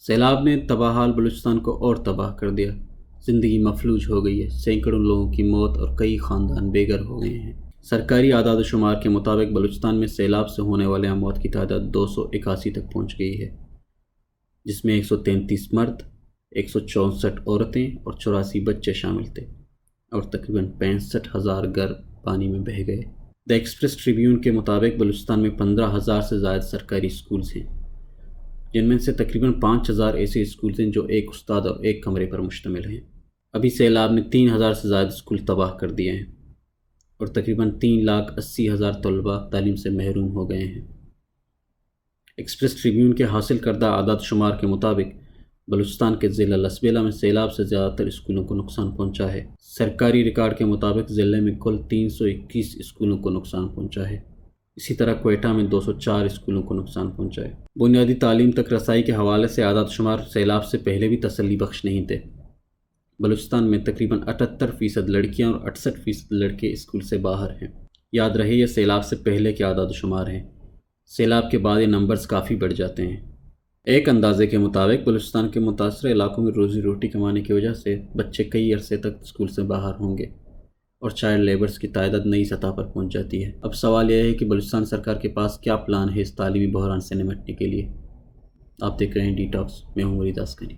سیلاب نے تباہ بلوچستان کو اور تباہ کر دیا۔ زندگی مفلوج ہو گئی ہے، سینکڑوں لوگوں کی موت اور کئی خاندان بے گھر ہو گئے ہیں۔ سرکاری اعداد و شمار کے مطابق بلوچستان میں سیلاب سے ہونے والے اموات کی تعداد 281 تک پہنچ گئی ہے، جس میں 133 مرد، 164 عورتیں اور 84 بچے شامل تھے، اور تقریباً 65,000 گھر پانی میں بہہ گئے۔ دی ایکسپریس ٹریبیون کے مطابق بلوچستان میں 15,000 سے زائد سرکاری اسکولز ہیں، جن میں سے تقریباً 5,000 ایسے اسکولز ہیں جو ایک استاد اور ایک کمرے پر مشتمل ہیں۔ ابھی سیلاب نے 3,000 سے زائد اسکول تباہ کر دیے ہیں اور تقریباً 3,80,000 طلباء تعلیم سے محروم ہو گئے ہیں۔ ایکسپریس ٹریبیون کے حاصل کردہ اعداد و شمار کے مطابق بلوچستان کے ضلع لسبیلا میں سیلاب سے زیادہ تر اسکولوں کو نقصان پہنچا ہے۔ سرکاری ریکارڈ کے مطابق ضلع میں کل 321 اسکولوں کو نقصان پہنچا ہے۔ اسی طرح کوئٹہ میں 204 اسکولوں کو نقصان پہنچا ہے۔ بنیادی تعلیم تک رسائی کے حوالے سے اعداد و شمار سیلاب سے پہلے بھی تسلی بخش نہیں تھے۔ بلوچستان میں تقریباً 78% لڑکیاں اور 68% لڑکے اسکول سے باہر ہیں۔ یاد رہے یہ سیلاب سے پہلے کے اعداد و شمار ہیں، سیلاب کے بعد یہ نمبرز کافی بڑھ جاتے ہیں۔ ایک اندازے کے مطابق بلوچستان کے متاثرہ علاقوں میں روزی روٹی کمانے کی وجہ سے بچے کئی عرصے تک اسکول سے باہر ہوں گے اور چائلڈ لیبرز کی تعداد نئی سطح پر پہنچ جاتی ہے۔ اب سوال یہ ہے کہ بلوچستان سرکار کے پاس کیا پلان ہے اس تعلیمی بحران سے نمٹنے کے لیے؟ آپ دیکھ رہے ہیں ڈی ٹاکس، میں ہوں مرید اسکری۔